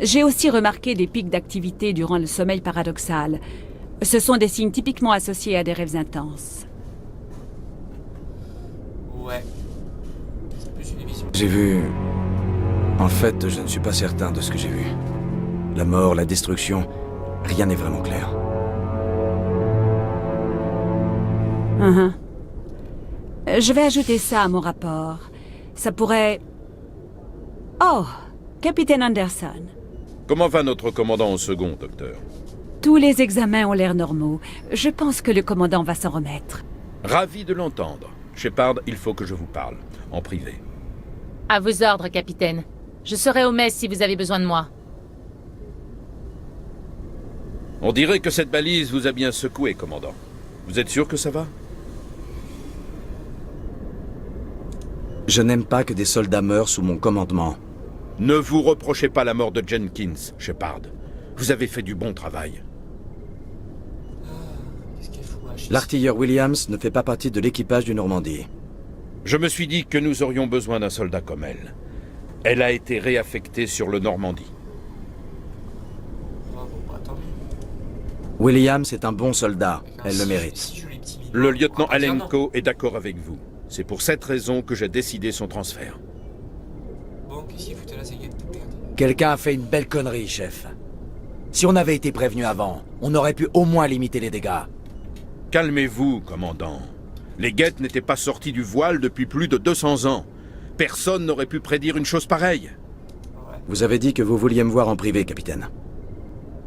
J'ai aussi remarqué des pics d'activité durant le sommeil paradoxal. Ce sont des signes typiquement associés à des rêves intenses. Ouais. C'est plus une vision. J'ai vu... En fait, je ne suis pas certain de ce que j'ai vu. La mort, la destruction, rien n'est vraiment clair. Je vais ajouter ça à mon rapport. Ça pourrait... Oh, Capitaine Anderson. Comment va notre commandant au second, docteur? Tous les examens ont l'air normaux. Je pense que le commandant va s'en remettre. Ravi de l'entendre. Shepard, il faut que je vous parle, en privé. À vos ordres, capitaine. Je serai au mess si vous avez besoin de moi. On dirait que cette balise vous a bien secoué, commandant. Vous êtes sûr que ça va? Je n'aime pas que des soldats meurent sous mon commandement. Ne vous reprochez pas la mort de Jenkins, Shepard. Vous avez fait du bon travail. L'artilleur Williams ne fait pas partie de l'équipage du Normandie. Je me suis dit que nous aurions besoin d'un soldat comme elle. Elle a été réaffectée sur le Normandie. Williams est un bon soldat. Elle le mérite. Le lieutenant Alenko est d'accord avec vous. C'est pour cette raison que j'ai décidé son transfert. Bon, qu'est-ce qu'il foutait là, c'est guette de perdre. Quelqu'un a fait une belle connerie, chef. Si on avait été prévenu avant, on aurait pu au moins limiter les dégâts. Calmez-vous, commandant. Les guettes n'étaient pas sortis du voile depuis plus de 200 ans. Personne n'aurait pu prédire une chose pareille. Vous avez dit que vous vouliez me voir en privé, capitaine.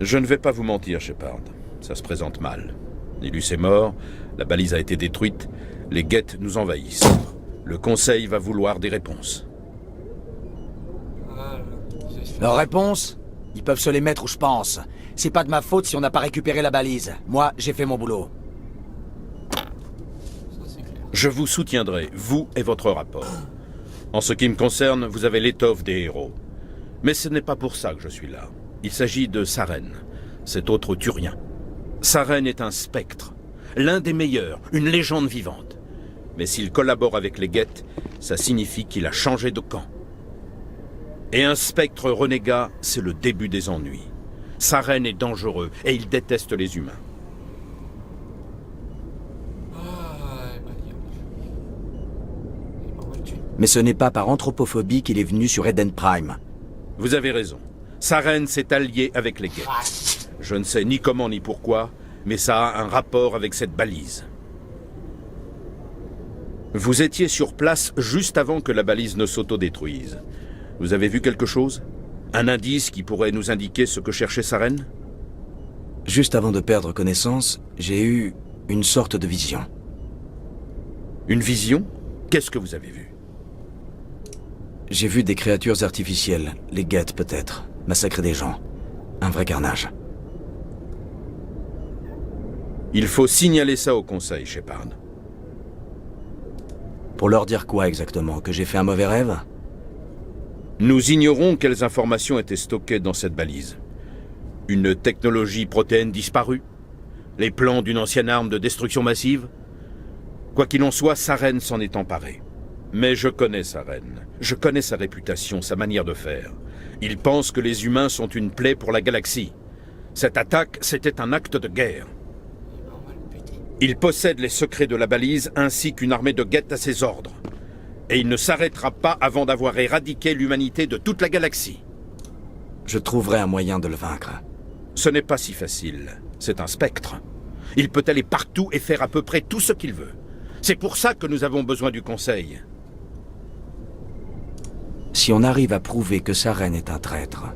Je ne vais pas vous mentir, Shepard. Ça se présente mal. Nilus est mort, la balise a été détruite, les guettes nous envahissent. Le Conseil va vouloir des réponses. Leurs réponses? Ils peuvent se les mettre où je pense. C'est pas de ma faute si on n'a pas récupéré la balise. Moi, j'ai fait mon boulot. Je vous soutiendrai, vous et votre rapport. En ce qui me concerne, vous avez l'étoffe des héros. Mais ce n'est pas pour ça que je suis là. Il s'agit de Saren, cet autre Turien. Saren est un spectre, l'un des meilleurs, une légende vivante. Mais s'il collabore avec les guettes, ça signifie qu'il a changé de camp. Et un spectre renégat, c'est le début des ennuis. Saren est dangereux et il déteste les humains. Mais ce n'est pas par anthropophobie qu'il est venu sur Eden Prime. Vous avez raison. Saren s'est allié avec les guettes. Je ne sais ni comment ni pourquoi, mais ça a un rapport avec cette balise. Vous étiez sur place juste avant que la balise ne s'autodétruise. Vous avez vu quelque chose? Un indice qui pourrait nous indiquer ce que cherchait Saren? Juste avant de perdre connaissance, j'ai eu une sorte de vision. Une vision? Qu'est-ce que vous avez vu? J'ai vu des créatures artificielles, les Geth peut-être, massacrer des gens. Un vrai carnage. Il faut signaler ça au Conseil, Shepard. Pour leur dire quoi exactement? Que j'ai fait un mauvais rêve? Nous ignorons quelles informations étaient stockées dans cette balise. Une technologie protéine disparue? Les plans d'une ancienne arme de destruction massive? Quoi qu'il en soit, Saren s'en est emparé. Mais je connais Saren. Je connais sa réputation, sa manière de faire. Il pense que les humains sont une plaie pour la galaxie. Cette attaque, c'était un acte de guerre. Il possède les secrets de la balise ainsi qu'une armée de Geth à ses ordres. Et il ne s'arrêtera pas avant d'avoir éradiqué l'humanité de toute la galaxie. Je trouverai un moyen de le vaincre. Ce n'est pas si facile. C'est un spectre. Il peut aller partout et faire à peu près tout ce qu'il veut. C'est pour ça que nous avons besoin du Conseil. Si on arrive à prouver que Saren est un traître,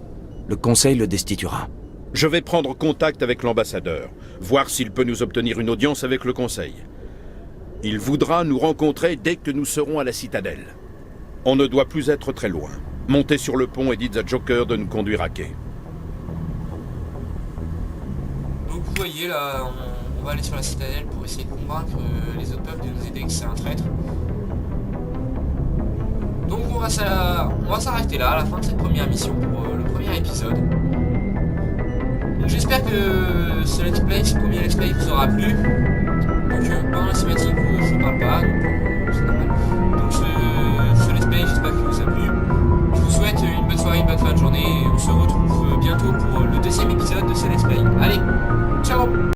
le Conseil le destituera. Je vais prendre contact avec l'ambassadeur, voir s'il peut nous obtenir une audience avec le Conseil. Il voudra nous rencontrer dès que nous serons à la citadelle. On ne doit plus être très loin. Montez sur le pont et dites à Joker de nous conduire à quai. Donc vous voyez là, on va aller sur la citadelle pour essayer de convaincre les autres peuples de nous aider que c'est un traître. Donc on va s'arrêter là à la fin de cette première mission pour le premier épisode. J'espère que ce let's play, ce premier let's play vous aura plu. Donc pendant la cinématique je ne parle pas, donc c'est normal. Donc ce let's play, j'espère qu'il vous a plu. Je vous souhaite une bonne soirée, une bonne fin de journée et on se retrouve bientôt pour le deuxième épisode de ce let's play. Allez, ciao!